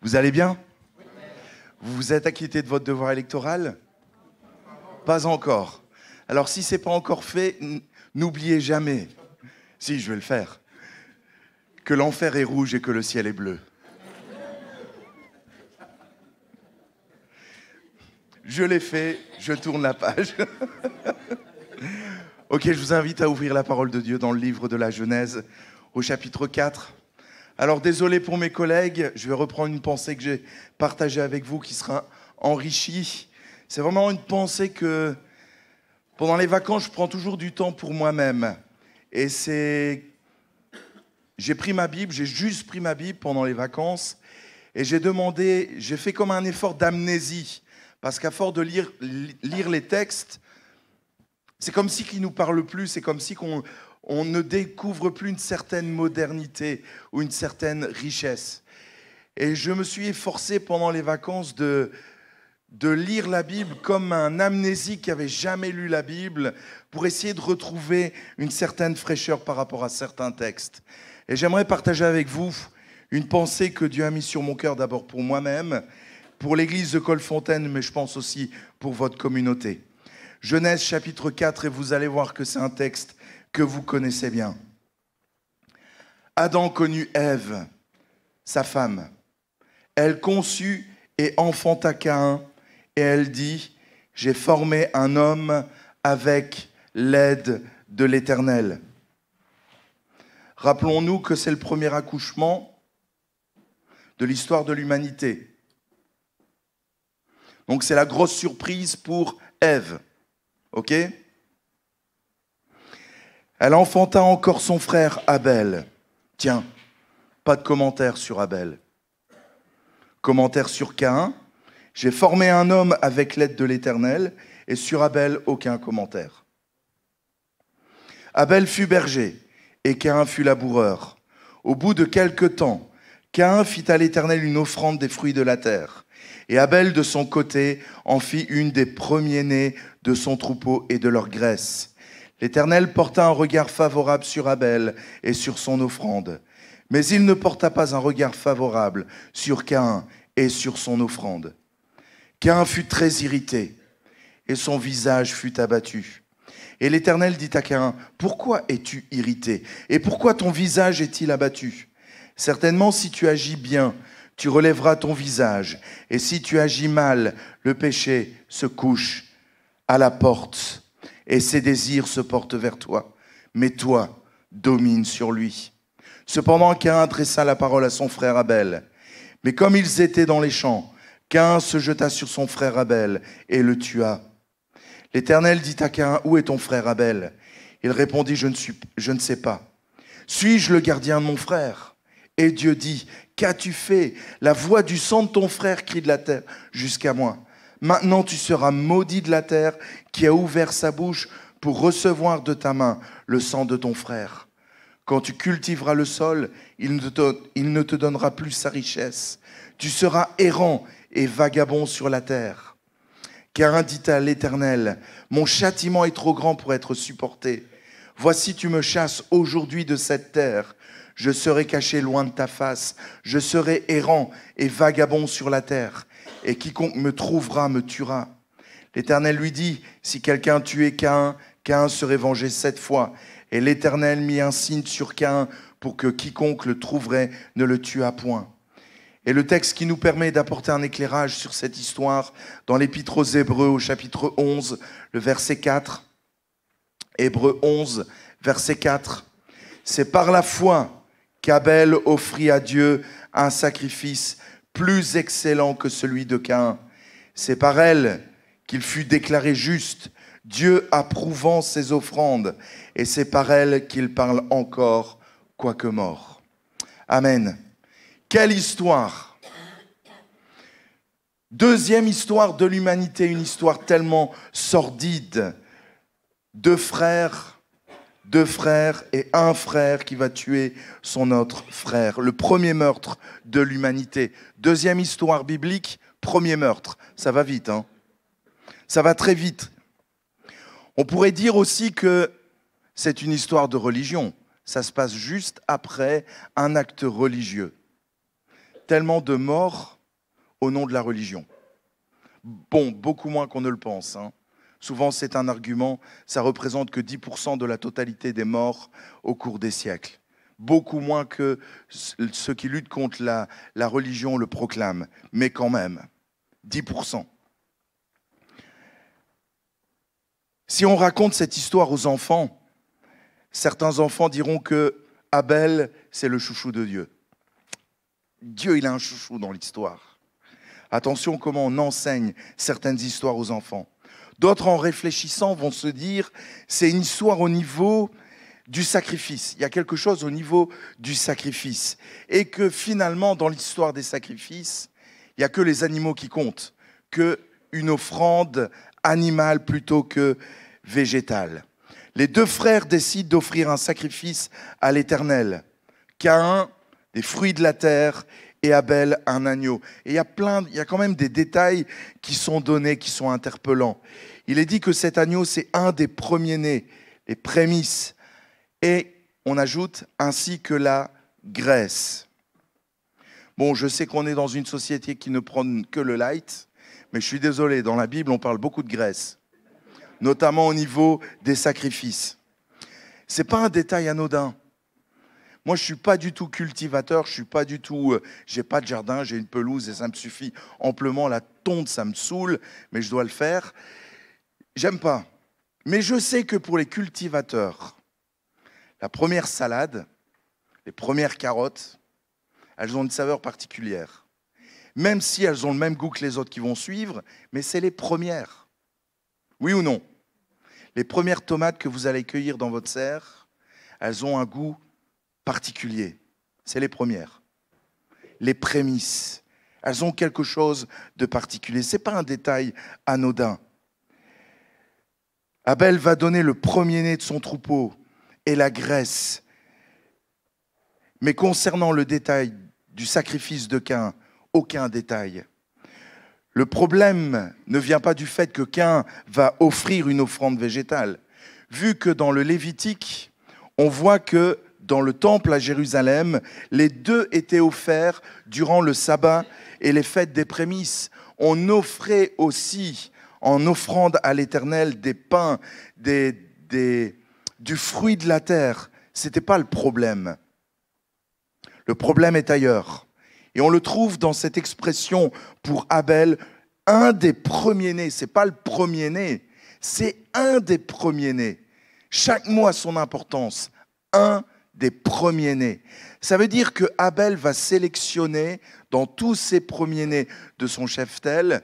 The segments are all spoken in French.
Vous allez bien? Vous vous êtes acquitté de votre devoir électoral? Pas encore. Alors si ce n'est pas encore fait, n'oubliez jamais, si je vais le faire, que l'enfer est rouge et que le ciel est bleu. Je l'ai fait, je tourne la page. Ok, je vous invite à ouvrir la parole de Dieu dans le livre de la Genèse, au chapitre 4. Alors désolé pour mes collègues, je vais reprendre une pensée que j'ai partagée avec vous qui sera enrichie. C'est vraiment une pensée que pendant les vacances, je prends toujours du temps pour moi-même. Et j'ai pris ma Bible, j'ai juste pris ma Bible pendant les vacances et j'ai fait comme un effort d'amnésie. Parce qu'à force de lire les textes, c'est comme si qu'ils ne nous parlent plus, c'est comme si on ne découvre plus une certaine modernité ou une certaine richesse. Et je me suis efforcé pendant les vacances de lire la Bible comme un amnésique qui n'avait jamais lu la Bible pour essayer de retrouver une certaine fraîcheur par rapport à certains textes. Et j'aimerais partager avec vous une pensée que Dieu a mise sur mon cœur d'abord pour moi-même, pour l'église de Colfontaine, mais je pense aussi pour votre communauté. Genèse chapitre 4, et vous allez voir que c'est un texte que vous connaissez bien. Adam connut Ève, sa femme. Elle conçut et enfanta Caïn, et elle dit, « J'ai formé un homme avec l'aide de l'Éternel. » Rappelons-nous que c'est le premier accouchement de l'histoire de l'humanité. Donc c'est la grosse surprise pour Ève. Ok ? Elle enfanta encore son frère Abel. Tiens, pas de commentaire sur Abel. Commentaire sur Caïn. J'ai formé un homme avec l'aide de l'Éternel. Et sur Abel, aucun commentaire. Abel fut berger et Caïn fut laboureur. Au bout de quelque temps, Caïn fit à l'Éternel une offrande des fruits de la terre. Et Abel, de son côté, en fit une des premiers-nés de son troupeau et de leur graisse. L'Éternel porta un regard favorable sur Abel et sur son offrande. Mais il ne porta pas un regard favorable sur Caïn et sur son offrande. Caïn fut très irrité et son visage fut abattu. Et l'Éternel dit à Caïn, « Pourquoi es-tu irrité? Et pourquoi ton visage est-il abattu? Certainement, si tu agis bien, tu relèveras ton visage, et si tu agis mal, le péché se couche à la porte, et ses désirs se portent vers toi. Mais toi, domine sur lui. » Cependant, Caïn adressa la parole à son frère Abel. Mais comme ils étaient dans les champs, Caïn se jeta sur son frère Abel et le tua. L'Éternel dit à Caïn, « Où est ton frère Abel ?» Il répondit, « Je ne sais pas. Suis-je le gardien de mon frère ?» Et Dieu dit, « Qu'as-tu fait? La voix du sang de ton frère crie de la terre jusqu'à moi. Maintenant tu seras maudit de la terre qui a ouvert sa bouche pour recevoir de ta main le sang de ton frère. Quand tu cultiveras le sol, il ne te donnera plus sa richesse. Tu seras errant et vagabond sur la terre. » Caïn dit à l'Éternel, « Mon châtiment est trop grand pour être supporté. Voici tu me chasses aujourd'hui de cette terre. Je serai caché loin de ta face, je serai errant et vagabond sur la terre, et quiconque me trouvera me tuera. » L'Éternel lui dit, « Si quelqu'un tuait Caïn, Caïn serait vengé 7 fois. » Et l'Éternel mit un signe sur Caïn pour que quiconque le trouverait ne le tuât point. Et le texte qui nous permet d'apporter un éclairage sur cette histoire, dans l'Épître aux Hébreux au chapitre 11, le verset 4, Hébreux 11, verset 4, « C'est par la foi qu'Abel offrit à Dieu un sacrifice plus excellent que celui de Caïn. C'est par elle qu'il fut déclaré juste, Dieu approuvant ses offrandes, et c'est par elle qu'il parle encore, quoique mort. » Amen. Quelle histoire! Deuxième histoire de l'humanité, une histoire tellement sordide. Deux frères et un frère qui va tuer son autre frère. Le premier meurtre de l'humanité. Deuxième histoire biblique, premier meurtre. Ça va vite, hein? Ça va très vite. On pourrait dire aussi que c'est une histoire de religion. Ça se passe juste après un acte religieux. Tellement de morts au nom de la religion. Bon, beaucoup moins qu'on ne le pense, hein. Souvent, c'est un argument, ça représente que 10% de la totalité des morts au cours des siècles. Beaucoup moins que ceux qui luttent contre la religion le proclament, mais quand même, 10%. Si on raconte cette histoire aux enfants, certains enfants diront que Abel, c'est le chouchou de Dieu. Dieu, il a un chouchou dans l'histoire. Attention comment on enseigne certaines histoires aux enfants. D'autres, en réfléchissant, vont se dire, c'est une histoire au niveau du sacrifice. Il y a quelque chose au niveau du sacrifice. Et que finalement, dans l'histoire des sacrifices, il n'y a que les animaux qui comptent, qu'une offrande animale plutôt que végétale. Les deux frères décident d'offrir un sacrifice à l'Éternel. Caïn, des fruits de la terre, et Abel, un agneau. Et il y a quand même des détails qui sont donnés, qui sont interpellants. Il est dit que cet agneau, c'est un des premiers-nés, les prémices. Et on ajoute ainsi que la graisse. Bon, je sais qu'on est dans une société qui ne prône que le light, mais je suis désolé, dans la Bible, on parle beaucoup de graisse, notamment au niveau des sacrifices. Ce n'est pas un détail anodin. Moi, je ne suis pas du tout cultivateur, j'ai pas de jardin, j'ai une pelouse et ça me suffit amplement. La tonte, ça me saoule, mais je dois le faire. J'aime pas. Mais je sais que pour les cultivateurs, la première salade, les premières carottes, elles ont une saveur particulière. Même si elles ont le même goût que les autres qui vont suivre, mais c'est les premières. Oui ou non? Les premières tomates que vous allez cueillir dans votre serre, elles ont un goût particulier. C'est les premières. Les prémices, elles ont quelque chose de particulier. Ce n'est pas un détail anodin. Abel va donner le premier-né de son troupeau et la graisse. Mais concernant le détail du sacrifice de Caïn, aucun détail. Le problème ne vient pas du fait que Caïn va offrir une offrande végétale. Vu que dans le Lévitique, on voit que dans le temple à Jérusalem, les deux étaient offerts durant le sabbat et les fêtes des prémices. On offrait aussi, en offrande à l'Éternel, des pains, du fruit de la terre. Ce n'était pas le problème. Le problème est ailleurs. Et on le trouve dans cette expression pour Abel, un des premiers-nés. Ce n'est pas le premier-né, c'est un des premiers-nés. Chaque mot a son importance. Un des premiers-nés. Ça veut dire que Abel va sélectionner dans tous ses premiers-nés de son cheptel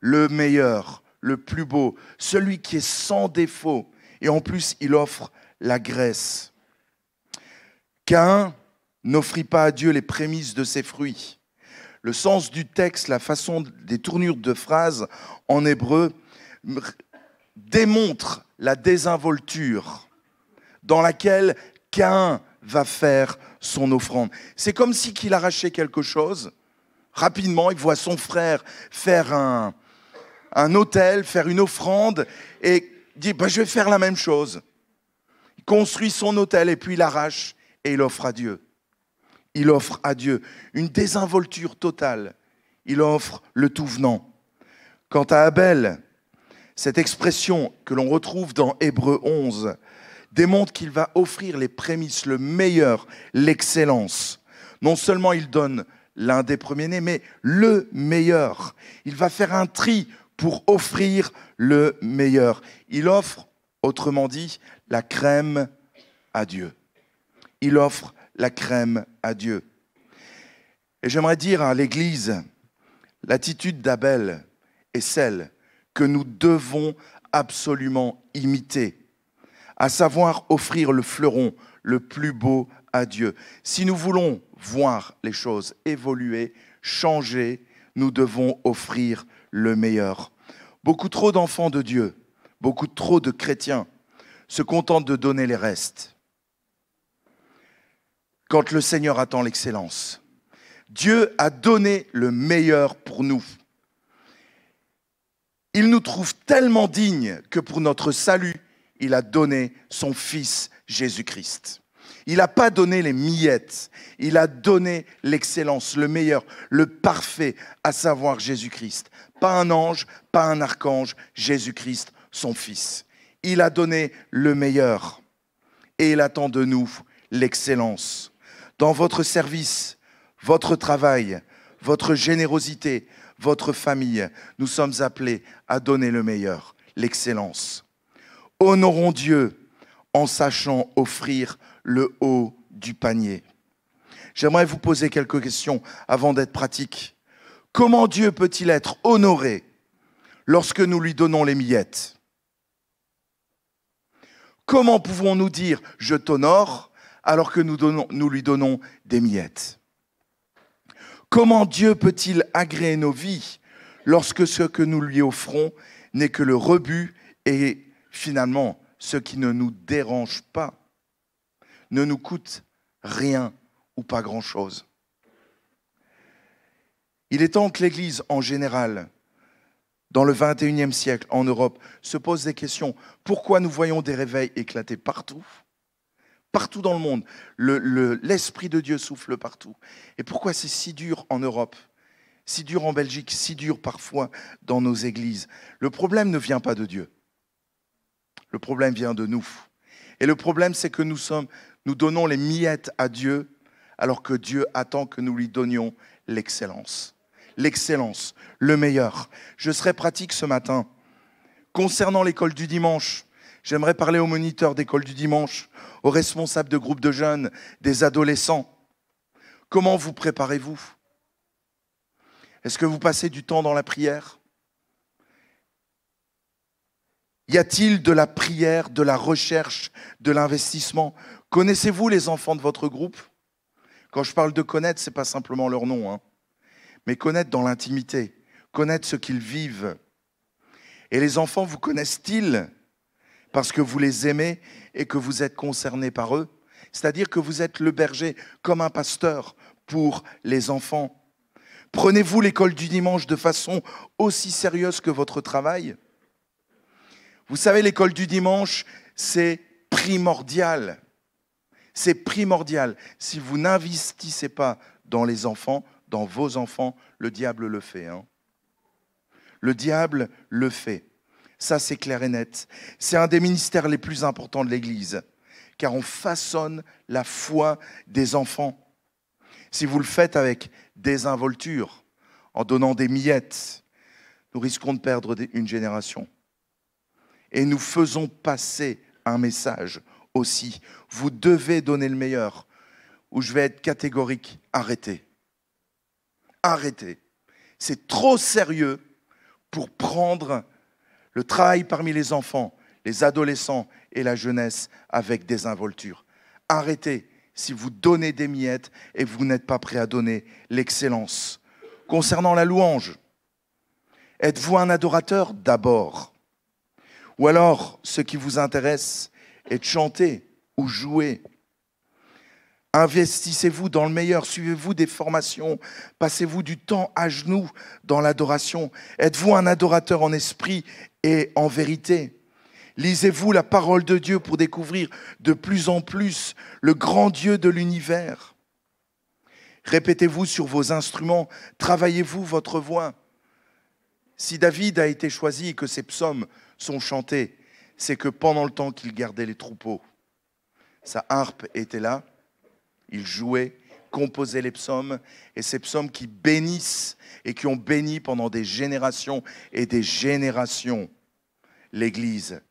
le meilleur, le plus beau, celui qui est sans défaut. Et en plus, il offre la graisse. Caïn n'offrit pas à Dieu les prémices de ses fruits. Le sens du texte, la façon des tournures de phrases en hébreu démontre la désinvolture dans laquelle Caïn va faire son offrande. C'est comme si qu'il arrachait quelque chose. Rapidement, il voit son frère faire un autel, faire une offrande, et dit je vais faire la même chose. Il construit son autel et puis il arrache et il offre à Dieu. Il offre à Dieu une désinvolture totale. Il offre le tout venant. Quant à Abel, cette expression que l'on retrouve dans Hébreux 11 démontre qu'il va offrir les prémices, le meilleur, l'excellence. Non seulement il donne l'un des premiers-nés, mais le meilleur. Il va faire un tri pour offrir le meilleur. Il offre, autrement dit, la crème à Dieu. Il offre la crème à Dieu. Et j'aimerais dire à l'Église, l'attitude d'Abel est celle que nous devons absolument imiter, à savoir offrir le fleuron le plus beau à Dieu. Si nous voulons voir les choses évoluer, changer, nous devons offrir le meilleur. Beaucoup trop d'enfants de Dieu, beaucoup trop de chrétiens se contentent de donner les restes. Quand le Seigneur attend l'excellence, Dieu a donné le meilleur pour nous. Il nous trouve tellement dignes que pour notre salut, il a donné son Fils Jésus-Christ. Il n'a pas donné les miettes, il a donné l'excellence, le meilleur, le parfait, à savoir Jésus-Christ. Pas un ange, pas un archange, Jésus-Christ, son Fils. Il a donné le meilleur et il attend de nous l'excellence. Dans votre service, votre travail, votre générosité, votre famille, nous sommes appelés à donner le meilleur, l'excellence. Honorons Dieu en sachant offrir le haut du panier. J'aimerais vous poser quelques questions avant d'être pratique. Comment Dieu peut-il être honoré lorsque nous lui donnons les miettes? Comment pouvons-nous dire « je t'honore » alors que nous lui donnons des miettes? Comment Dieu peut-il agréer nos vies lorsque ce que nous lui offrons n'est que le rebut et finalement ce qui ne nous dérange pas, ne nous coûte rien ou pas grand-chose? Il est temps que l'Église en général, dans le 21e siècle en Europe, se pose des questions. Pourquoi nous voyons des réveils éclater partout? Partout dans le monde, l'Esprit de Dieu souffle partout. Et pourquoi c'est si dur en Europe, si dur en Belgique, si dur parfois dans nos églises? Le problème ne vient pas de Dieu. Le problème vient de nous. Et le problème, c'est que nous donnons les miettes à Dieu, alors que Dieu attend que nous lui donnions l'excellence. L'excellence, le meilleur. Je serai pratique ce matin. Concernant l'école du dimanche, j'aimerais parler aux moniteurs d'école du dimanche, aux responsables de groupes de jeunes, des adolescents. Comment vous préparez-vous? Est-ce que vous passez du temps dans la prière? Y a-t-il de la prière, de la recherche, de l'investissement? Connaissez-vous les enfants de votre groupe? Quand je parle de connaître, ce n'est pas simplement leur nom, hein, mais connaître dans l'intimité, connaître ce qu'ils vivent. Et les enfants vous connaissent-ils parce que vous les aimez et que vous êtes concernés par eux? C'est-à-dire que vous êtes le berger comme un pasteur pour les enfants. Prenez-vous l'école du dimanche de façon aussi sérieuse que votre travail? Vous savez, l'école du dimanche, c'est primordial. C'est primordial. Si vous n'investissez pas dans les enfants, dans vos enfants, le diable le fait. Hein. Le diable le fait. Ça, c'est clair et net. C'est un des ministères les plus importants de l'Église, car on façonne la foi des enfants. Si vous le faites avec désinvolture, en donnant des miettes, nous risquons de perdre une génération. Et nous faisons passer un message aussi. Vous devez donner le meilleur. Ou je vais être catégorique, arrêtez. Arrêtez. C'est trop sérieux pour prendre le travail parmi les enfants, les adolescents et la jeunesse avec désinvolture. Arrêtez si vous donnez des miettes et vous n'êtes pas prêt à donner l'excellence. Concernant la louange, êtes-vous un adorateur d'abord? Ou alors, ce qui vous intéresse est de chanter ou jouer? Investissez-vous dans le meilleur, suivez-vous des formations, passez-vous du temps à genoux dans l'adoration? Êtes-vous un adorateur en esprit et en vérité? Lisez-vous la parole de Dieu pour découvrir de plus en plus le grand Dieu de l'univers? Répétez-vous sur vos instruments, travaillez-vous votre voix? Si David a été choisi et que ses psaumes sont chantés, c'est que pendant le temps qu'il gardait les troupeaux, sa harpe était là, il jouait, composait les psaumes, et ces psaumes qui bénissent et qui ont béni pendant des générations et des générations l'Église,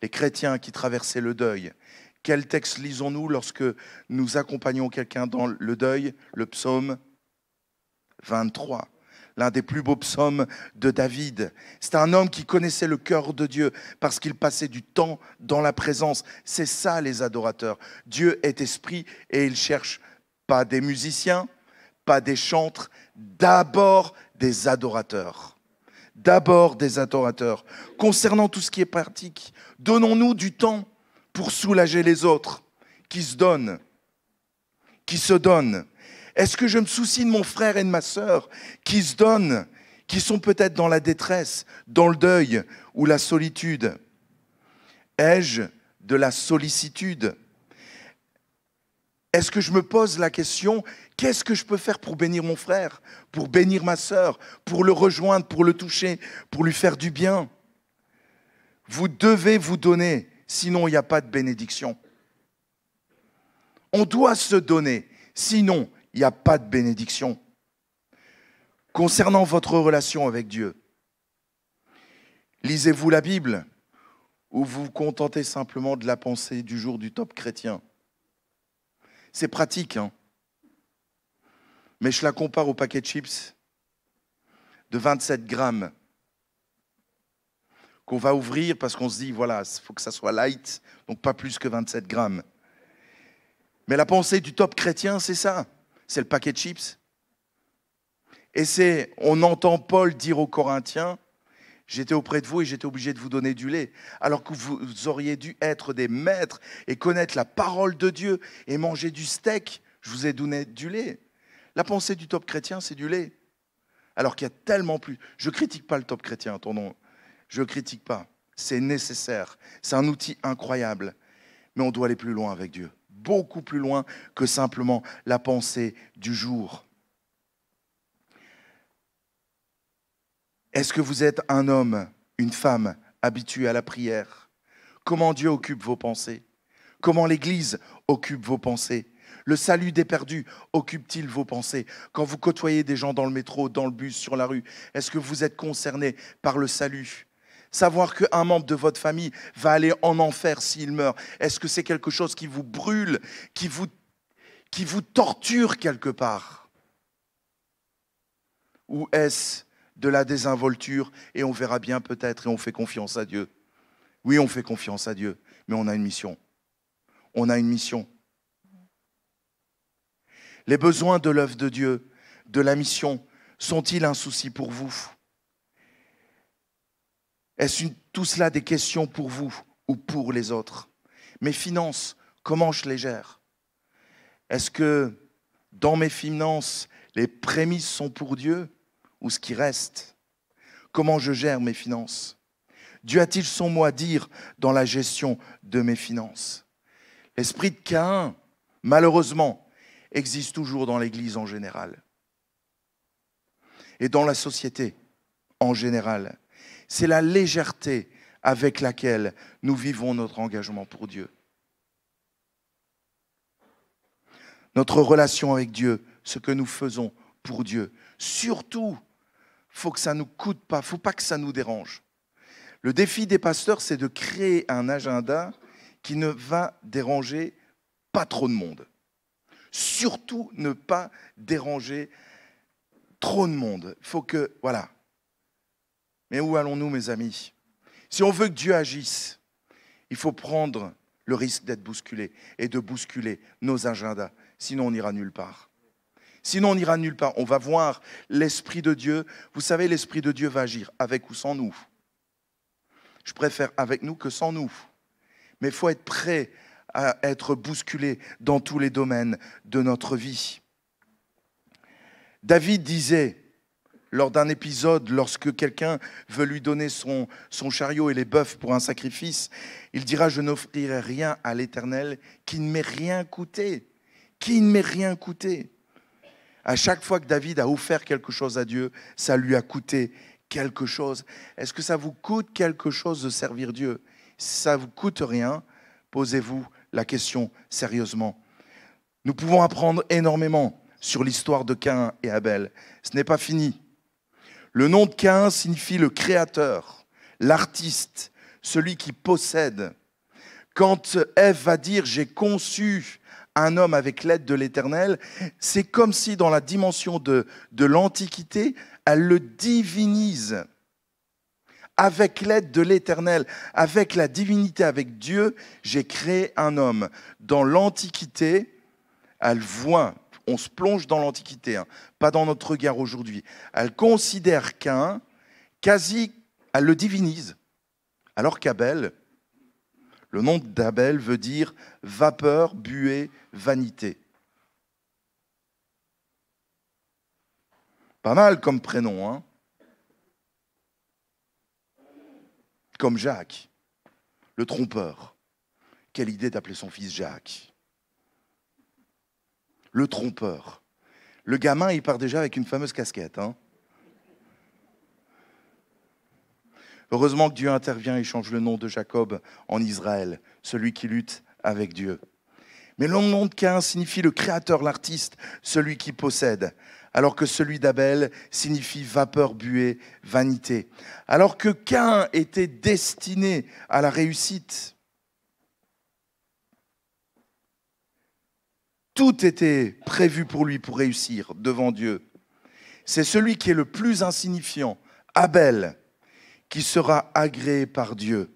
les chrétiens qui traversaient le deuil. Quel texte lisons-nous lorsque nous accompagnons quelqu'un dans le deuil? Le psaume 23. L'un des plus beaux psaumes de David. C'est un homme qui connaissait le cœur de Dieu parce qu'il passait du temps dans la présence. C'est ça les adorateurs. Dieu est esprit et il cherche pas des musiciens, pas des chantres, d'abord des adorateurs. D'abord des adorateurs. Concernant tout ce qui est pratique, donnons-nous du temps pour soulager les autres qui se donnent, qui se donnent. Est-ce que je me soucie de mon frère et de ma sœur qui se donnent, qui sont peut-être dans la détresse, dans le deuil ou la solitude? Ai-je de la sollicitude? Est-ce que je me pose la question, qu'est-ce que je peux faire pour bénir mon frère, pour bénir ma sœur, pour le rejoindre, pour le toucher, pour lui faire du bien? Vous devez vous donner, sinon il n'y a pas de bénédiction. On doit se donner, sinon il n'y a pas de bénédiction. Concernant votre relation avec Dieu, lisez-vous la Bible ou vous vous contentez simplement de la pensée du jour du top chrétien? C'est pratique, hein? Mais je la compare au paquet de chips de 27 grammes qu'on va ouvrir parce qu'on se dit, voilà, il faut que ça soit light, donc pas plus que 27 grammes. Mais la pensée du top chrétien, c'est ça, c'est le paquet de chips. Et on entend Paul dire aux Corinthiens, j'étais auprès de vous et j'étais obligé de vous donner du lait, alors que vous auriez dû être des maîtres et connaître la parole de Dieu et manger du steak, je vous ai donné du lait. La pensée du top chrétien, c'est du lait. Alors qu'il y a tellement plus. Je ne critique pas le top chrétien, attendons. Je ne critique pas. C'est nécessaire. C'est un outil incroyable. Mais on doit aller plus loin avec Dieu. Beaucoup plus loin que simplement la pensée du jour. Est-ce que vous êtes un homme, une femme habitué à la prière? Comment Dieu occupe vos pensées? Comment l'Église occupe vos pensées? Le salut des perdus occupe-t-il vos pensées? Quand vous côtoyez des gens dans le métro, dans le bus, sur la rue, est-ce que vous êtes concerné par le salut? Savoir qu'un membre de votre famille va aller en enfer s'il meurt, est-ce que c'est quelque chose qui vous brûle, qui vous torture quelque part? Ou est-ce de la désinvolture et on verra bien peut-être et on fait confiance à Dieu? Oui, on fait confiance à Dieu, mais on a une mission. On a une mission. Les besoins de l'œuvre de Dieu, de la mission, sont-ils un souci pour vous? Est-ce tout cela des questions pour vous ou pour les autres? Mes finances, comment je les gère? Est-ce que dans mes finances, les prémices sont pour Dieu ou ce qui reste? Comment je gère mes finances? Dieu a-t-il son mot à dire dans la gestion de mes finances? L'esprit de Caïn, malheureusement, existe toujours dans l'Église en général et dans la société en général. C'est la légèreté avec laquelle nous vivons notre engagement pour Dieu. Notre relation avec Dieu, ce que nous faisons pour Dieu. Surtout, il faut que ça ne nous coûte pas, il ne faut pas que ça nous dérange. Le défi des pasteurs, c'est de créer un agenda qui ne va déranger pas trop de monde. Surtout ne pas déranger trop de monde. Il faut que, voilà. Mais où allons-nous, mes amis? Si on veut que Dieu agisse, il faut prendre le risque d'être bousculé et de bousculer nos agendas. Sinon, on n'ira nulle part. Sinon, on n'ira nulle part. On va voir l'Esprit de Dieu. Vous savez, l'Esprit de Dieu va agir avec ou sans nous. Je préfère avec nous que sans nous. Mais il faut être prêt à être bousculé dans tous les domaines de notre vie. David disait, lors d'un épisode, lorsque quelqu'un veut lui donner son chariot et les bœufs pour un sacrifice, il dira, je n'offrirai rien à l'Éternel qui ne m'ait rien coûté. Qui ne m'ait rien coûté. À chaque fois que David a offert quelque chose à Dieu, ça lui a coûté quelque chose. Est-ce que ça vous coûte quelque chose de servir Dieu? Si ça ne vous coûte rien, posez-vous la question sérieusement. Nous pouvons apprendre énormément sur l'histoire de Caïn et Abel. Ce n'est pas fini. Le nom de Caïn signifie le créateur, l'artiste, celui qui possède. Quand Ève va dire « j'ai conçu un homme avec l'aide de l'Éternel », c'est comme si dans la dimension de l'Antiquité, elle le divinise. Avec l'aide de l'Éternel, avec la divinité, avec Dieu, j'ai créé un homme. Dans l'Antiquité, elle voit, on se plonge dans l'Antiquité, hein, pas dans notre regard aujourd'hui. Elle considère Caïn, elle le divinise. Alors qu'Abel, le nom d'Abel veut dire vapeur, buée, vanité. Pas mal comme prénom, hein? Comme Jacques, le trompeur. Quelle idée d'appeler son fils Jacques. le trompeur. Le gamin, il part déjà avec une fameuse casquette. Hein. Heureusement que Dieu intervient et change le nom de Jacob en Israël, celui qui lutte avec Dieu. Mais le nom de Caïn signifie le créateur, l'artiste, celui qui possède, alors que celui d'Abel signifie vapeur, buée, vanité. Alors que Caïn était destiné à la réussite, tout était prévu pour lui pour réussir devant Dieu. C'est celui qui est le plus insignifiant, Abel, qui sera agréé par Dieu,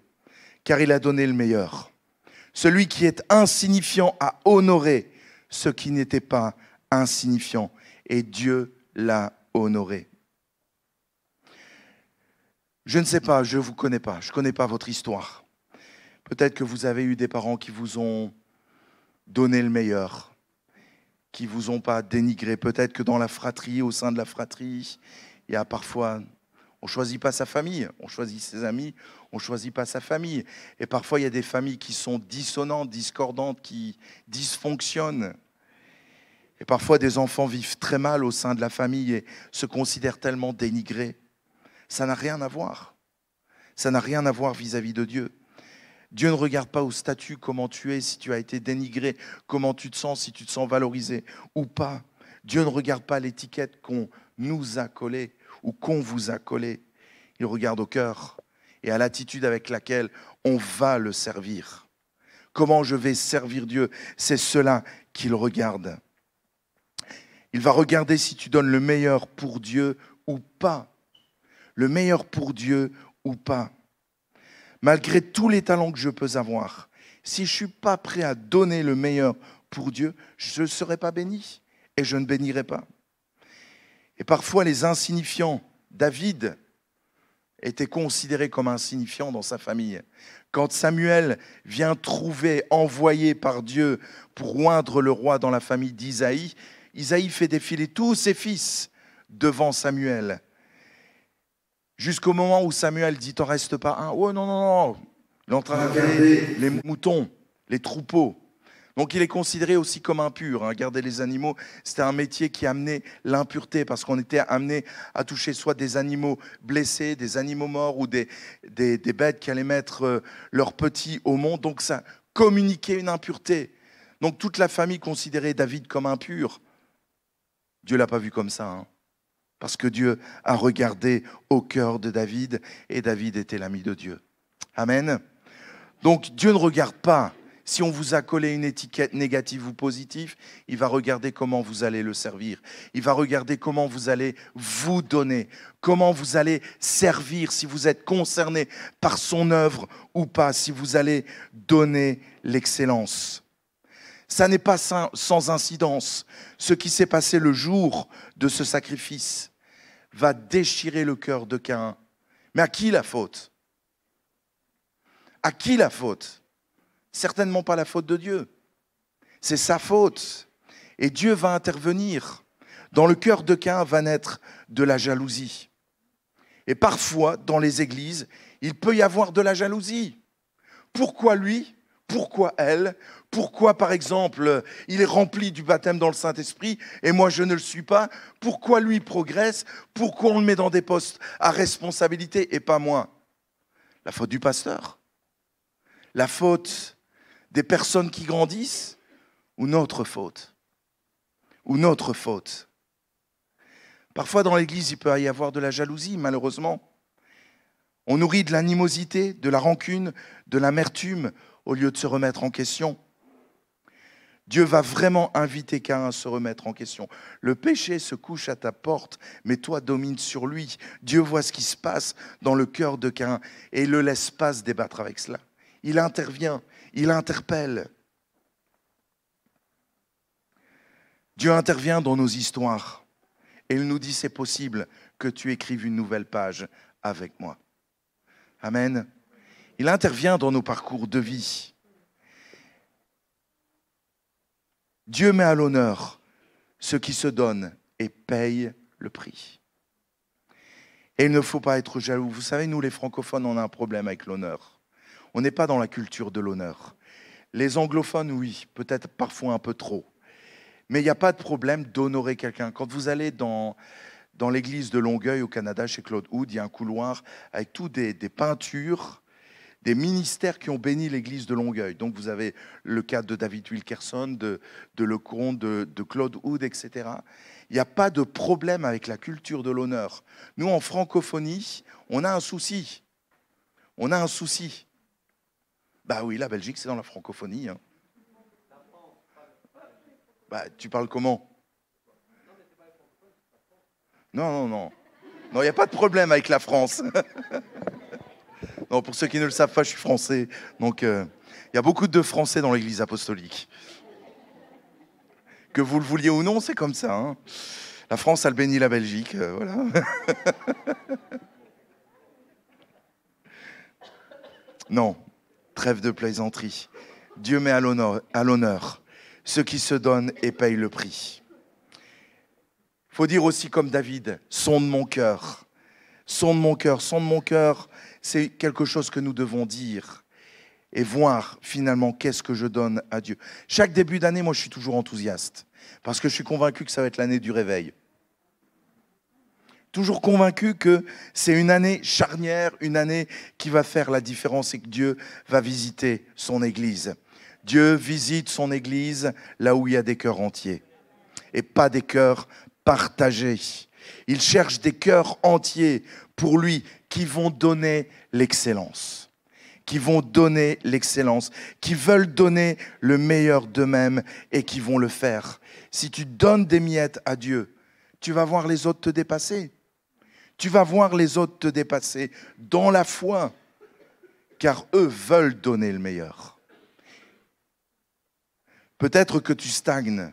car il a donné le meilleur. Celui qui est insignifiant a honoré ce qui n'était pas insignifiant, et Dieu l'a honoré. Je ne sais pas, je ne vous connais pas, je ne connais pas votre histoire. Peut-être que vous avez eu des parents qui vous ont donné le meilleur, qui ne vous ont pas dénigré. Peut-être que dans la fratrie, au sein de la fratrie, il y a parfois... On ne choisit pas sa famille, on choisit ses amis, on ne choisit pas sa famille. Et parfois, il y a des familles qui sont dissonantes, discordantes, qui dysfonctionnent. Et parfois, des enfants vivent très mal au sein de la famille et se considèrent tellement dénigrés. Ça n'a rien à voir. Ça n'a rien à voir vis-à-vis de Dieu. Dieu ne regarde pas au statut, comment tu es, si tu as été dénigré, comment tu te sens, si tu te sens valorisé ou pas. Dieu ne regarde pas l'étiquette qu'on nous a collée ou qu'on vous a collé. Il regarde au cœur et à l'attitude avec laquelle on va le servir. Comment je vais servir Dieu, c'est cela qu'il regarde. Il va regarder si tu donnes le meilleur pour Dieu ou pas. Le meilleur pour Dieu ou pas. Malgré tous les talents que je peux avoir, si je ne suis pas prêt à donner le meilleur pour Dieu, je ne serai pas béni et je ne bénirai pas. Et parfois, les insignifiants, David était considéré comme insignifiant dans sa famille. Quand Samuel vient trouver, envoyé par Dieu pour oindre le roi dans la famille d'Isaïe, Isaïe fait défiler tous ses fils devant Samuel. Jusqu'au moment où Samuel dit « T'en restes pas un ?» Oh non, non, non, il est en train de garder les moutons, les troupeaux. Donc il est considéré aussi comme impur. Hein. Garder les animaux, c'était un métier qui amenait l'impureté parce qu'on était amené à toucher soit des animaux blessés, des animaux morts ou des bêtes qui allaient mettre leurs petits au monde. Donc ça communiquait une impureté. Donc toute la famille considérait David comme impur. Dieu ne l'a pas vu comme ça. Hein. Parce que Dieu a regardé au cœur de David et David était l'ami de Dieu. Amen. Donc Dieu ne regarde pas. Si on vous a collé une étiquette négative ou positive, il va regarder comment vous allez le servir. Il va regarder comment vous allez vous donner, comment vous allez servir, si vous êtes concerné par son œuvre ou pas, si vous allez donner l'excellence. Ça n'est pas sans incidence. Ce qui s'est passé le jour de ce sacrifice va déchirer le cœur de Caïn. Mais à qui la faute? À qui la faute? Certainement pas la faute de Dieu. C'est sa faute. Et Dieu va intervenir. Dans le cœur de Caïn va naître de la jalousie. Et parfois, dans les églises, il peut y avoir de la jalousie. Pourquoi lui? Pourquoi elle? Pourquoi, par exemple, il est rempli du baptême dans le Saint-Esprit et moi je ne le suis pas? Pourquoi lui progresse? Pourquoi on le met dans des postes à responsabilité et pas moi? La faute du pasteur? La faute des personnes qui grandissent ou notre faute? Ou notre faute? Parfois dans l'église, il peut y avoir de la jalousie, malheureusement. On nourrit de l'animosité, de la rancune, de l'amertume, au lieu de se remettre en question. Dieu va vraiment inviter Caïn à se remettre en question. Le péché se couche à ta porte, mais toi domines sur lui. Dieu voit ce qui se passe dans le cœur de Caïn et ne le laisse pas se débattre avec cela. Il intervient, il interpelle. Dieu intervient dans nos histoires et il nous dit c'est possible que tu écrives une nouvelle page avec moi. Amen. Il intervient dans nos parcours de vie. Dieu met à l'honneur ceux qui se donnent et payent le prix. Et il ne faut pas être jaloux. Vous savez, nous les francophones, on a un problème avec l'honneur. On n'est pas dans la culture de l'honneur. Les anglophones, oui, peut-être parfois un peu trop. Mais il n'y a pas de problème d'honorer quelqu'un. Quand vous allez dans l'église de Longueuil au Canada, chez Claude Hood, il y a un couloir avec toutes des peintures, des ministères qui ont béni l'église de Longueuil. Donc vous avez le cas de David Wilkerson, de Lecomte, de Claude Hood, etc. Il n'y a pas de problème avec la culture de l'honneur. Nous, en francophonie, on a un souci. On a un souci. Bah oui, la Belgique, c'est dans la francophonie. Hein. Bah, tu parles comment? Non, non, non. Non, il n'y a pas de problème avec la France. Non, pour ceux qui ne le savent pas, je suis français. Donc, il y a beaucoup de Français dans l'Église apostolique. Que vous le vouliez ou non, c'est comme ça. Hein. La France, elle bénit la Belgique. Voilà. Non, trêve de plaisanterie. Dieu met à l'honneur ceux qui se donnent et payent le prix. Il faut dire aussi comme David, sonde mon cœur. Sonde mon cœur. Sonde mon cœur, c'est quelque chose que nous devons dire et voir finalement qu'est-ce que je donne à Dieu. Chaque début d'année, moi je suis toujours enthousiaste parce que je suis convaincu que ça va être l'année du réveil. Toujours convaincu que c'est une année charnière, une année qui va faire la différence et que Dieu va visiter son Église. Dieu visite son Église là où il y a des cœurs entiers et pas des cœurs partagés. Il cherche des cœurs entiers pour lui qui vont donner l'excellence, qui vont donner l'excellence, qui veulent donner le meilleur d'eux-mêmes et qui vont le faire. Si tu donnes des miettes à Dieu, tu vas voir les autres te dépasser. Tu vas voir les autres te dépasser dans la foi, car eux veulent donner le meilleur. Peut-être que tu stagnes,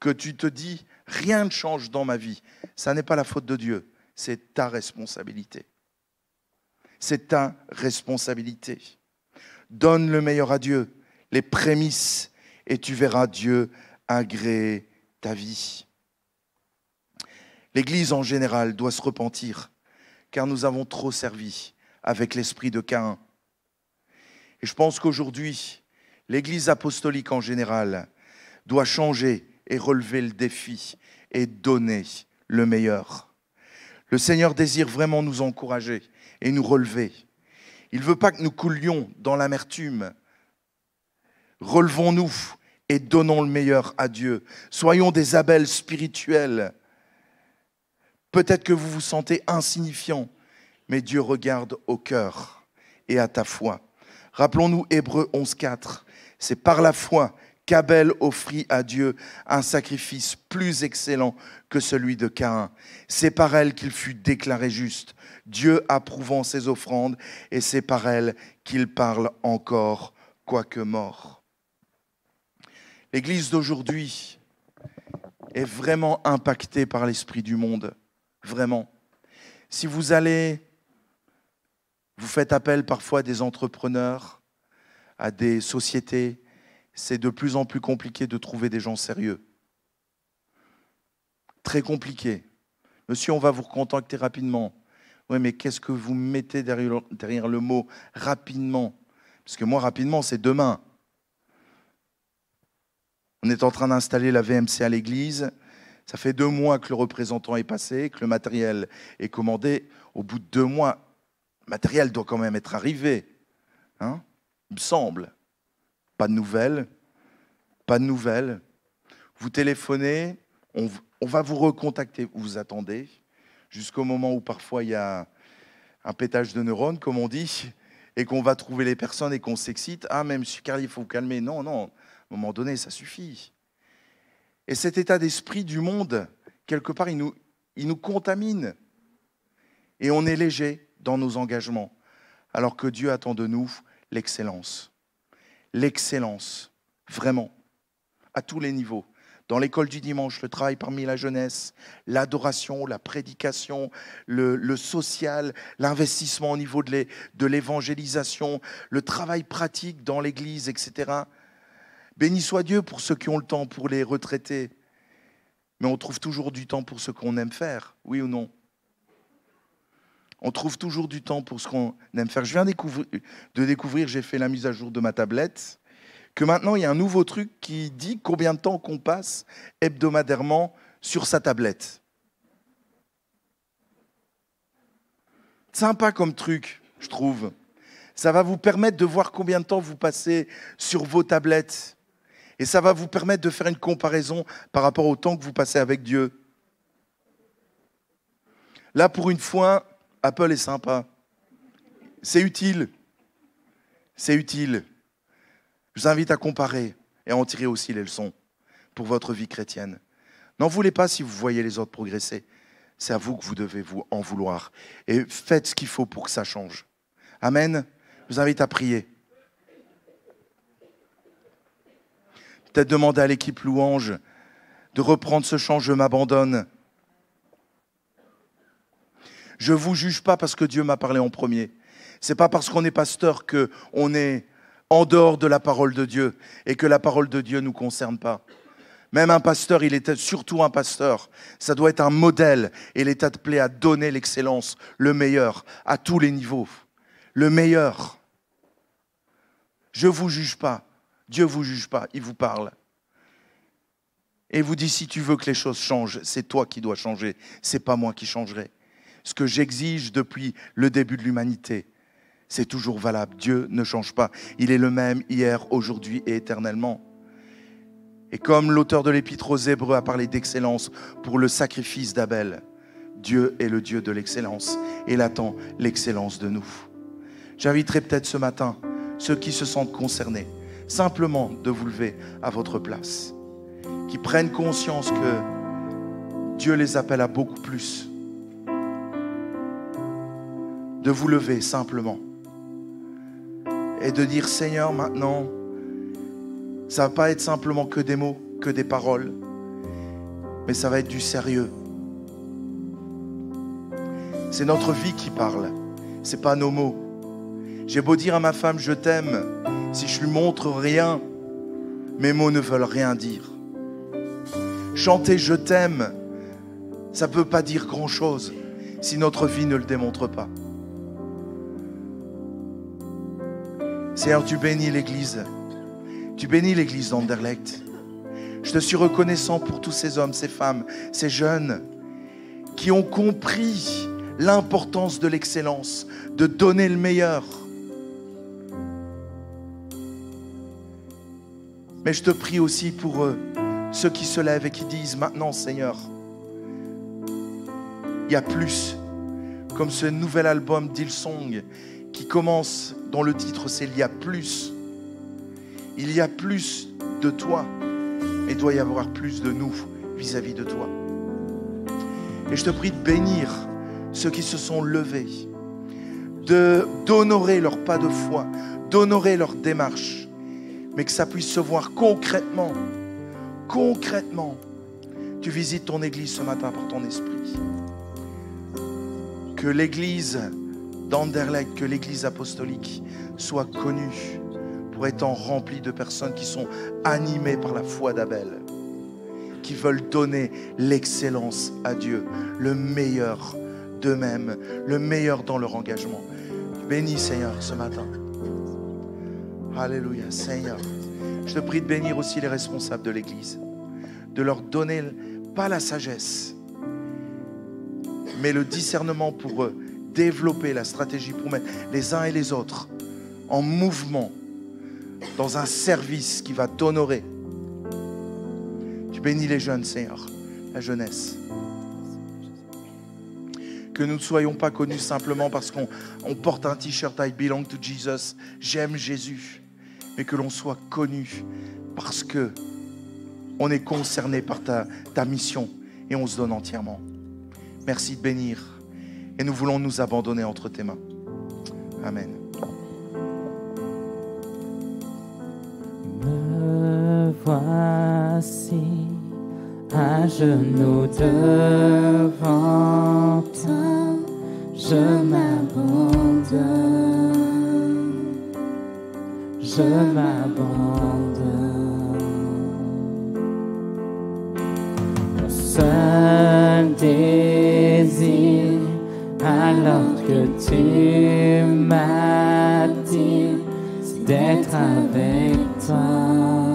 que tu te dis « rien ne change dans ma vie ». Ça n'est pas la faute de Dieu, c'est ta responsabilité. C'est ta responsabilité. Donne le meilleur à Dieu, les prémices, et tu verras Dieu agréer ta vie. L'Église en général doit se repentir, car nous avons trop servi avec l'esprit de Caïn. Et je pense qu'aujourd'hui, l'Église apostolique en général doit changer et relever le défi et donner le meilleur. Le Seigneur désire vraiment nous encourager et nous relever. Il ne veut pas que nous coulions dans l'amertume. Relevons-nous et donnons le meilleur à Dieu. Soyons des Abel spirituels. Peut-être que vous vous sentez insignifiant, mais Dieu regarde au cœur et à ta foi. Rappelons-nous Hébreux 11.4. C'est par la foi qu'Abel offrit à Dieu un sacrifice plus excellent que celui de Caïn. C'est par elle qu'il fut déclaré juste, Dieu approuvant ses offrandes, et c'est par elle qu'il parle encore, quoique mort. L'Église d'aujourd'hui est vraiment impactée par l'esprit du monde. Vraiment. Si vous faites appel parfois à des entrepreneurs, à des sociétés, c'est de plus en plus compliqué de trouver des gens sérieux. Très compliqué. Monsieur, on va vous recontacter rapidement. Oui, mais qu'est-ce que vous mettez derrière le mot rapidement? Parce que moi, rapidement, c'est demain. On est en train d'installer la VMC à l'église. Ça fait 2 mois que le représentant est passé, que le matériel est commandé. Au bout de 2 mois, le matériel doit quand même être arrivé. Hein? Il me semble. Pas de nouvelles. Pas de nouvelles. Vous téléphonez, on va vous recontacter. Vous attendez jusqu'au moment où parfois il y a un pétage de neurones, comme on dit, et qu'on va trouver les personnes et qu'on s'excite. Ah, mais monsieur Carlier, il faut vous calmer. Non, non. À un moment donné, ça suffit. Et cet état d'esprit du monde, quelque part, il nous contamine. Et on est léger dans nos engagements, alors que Dieu attend de nous l'excellence. L'excellence, vraiment, à tous les niveaux. Dans l'école du dimanche, le travail parmi la jeunesse, l'adoration, la prédication, le social, l'investissement au niveau de l'évangélisation, le travail pratique dans l'église, etc. Béni soit Dieu pour ceux qui ont le temps, pour les retraités. Mais on trouve toujours du temps pour ce qu'on aime faire, oui ou non? On trouve toujours du temps pour ce qu'on aime faire. Je viens de découvrir, j'ai fait la mise à jour de ma tablette, que maintenant il y a un nouveau truc qui dit combien de temps qu'on passe hebdomadairement sur sa tablette. Sympa comme truc, je trouve. Ça va vous permettre de voir combien de temps vous passez sur vos tablettes. Et ça va vous permettre de faire une comparaison par rapport au temps que vous passez avec Dieu. Là, pour une fois, Apple est sympa. C'est utile. C'est utile. Je vous invite à comparer et à en tirer aussi les leçons pour votre vie chrétienne. N'en voulez pas si vous voyez les autres progresser. C'est à vous que vous devez vous en vouloir. Et faites ce qu'il faut pour que ça change. Amen. Je vous invite à prier. Peut-être demander à l'équipe louange de reprendre ce chant « Je m'abandonne ». Je ne vous juge pas parce que Dieu m'a parlé en premier. Ce n'est pas parce qu'on est pasteur qu'on est en dehors de la parole de Dieu et que la parole de Dieu ne nous concerne pas. Même un pasteur, il est surtout un pasteur. Ça doit être un modèle et il est appelé à donner l'excellence, le meilleur, à tous les niveaux. Le meilleur. Je ne vous juge pas. Dieu ne vous juge pas, il vous parle. Et il vous dit, si tu veux que les choses changent, c'est toi qui dois changer. Ce n'est pas moi qui changerai. Ce que j'exige depuis le début de l'humanité, c'est toujours valable. Dieu ne change pas. Il est le même hier, aujourd'hui et éternellement. Et comme l'auteur de l'Épître aux Hébreux a parlé d'excellence pour le sacrifice d'Abel, Dieu est le Dieu de l'excellence et il attend l'excellence de nous. J'inviterai peut-être ce matin ceux qui se sentent concernés, simplement de vous lever à votre place, qui prennent conscience que Dieu les appelle à beaucoup plus, de vous lever simplement et de dire Seigneur, maintenant, ça ne va pas être simplement que des mots, que des paroles, mais ça va être du sérieux. C'est notre vie qui parle, ce n'est pas nos mots. J'ai beau dire à ma femme je t'aime, si je lui montre rien, mes mots ne veulent rien dire. Chanter je t'aime, ça ne peut pas dire grand-chose si notre vie ne le démontre pas. Seigneur, tu bénis l'Église. Tu bénis l'Église d'Anderlecht. Je te suis reconnaissant pour tous ces hommes, ces femmes, ces jeunes qui ont compris l'importance de l'excellence, de donner le meilleur. Mais je te prie aussi pour ceux qui se lèvent et qui disent maintenant, Seigneur, il y a plus. Comme ce nouvel album d'Hillsong qui commence, dont le titre c'est « Il y a plus ». Il y a plus de toi, et il doit y avoir plus de nous vis-à-vis de toi. Et je te prie de bénir ceux qui se sont levés, d'honorer leur pas de foi, d'honorer leur démarche, mais que ça puisse se voir concrètement. Concrètement, tu visites ton église ce matin par ton esprit. Que l'église d'Anderlecht, que l'église apostolique soit connue pour étant remplie de personnes qui sont animées par la foi d'Abel, qui veulent donner l'excellence à Dieu, le meilleur d'eux-mêmes, le meilleur dans leur engagement. Bénis Seigneur ce matin. Alléluia Seigneur. Je te prie de bénir aussi les responsables de l'église, de leur donner pas la sagesse, mais le discernement pour développer la stratégie pour mettre les uns et les autres en mouvement dans un service qui va t'honorer. Tu bénis les jeunes, Seigneur, la jeunesse. Que nous ne soyons pas connus simplement parce qu'on porte un t-shirt I belong to Jesus, j'aime Jésus, mais que l'on soit connu parce que on est concerné par ta mission et on se donne entièrement. Merci de bénir et nous voulons nous abandonner entre tes mains. Amen. Me voici à genoux devant toi, je m'abandonne, je m'abandonne. Mon seul désir, alors que tu m'as dit, si d'être avec toi.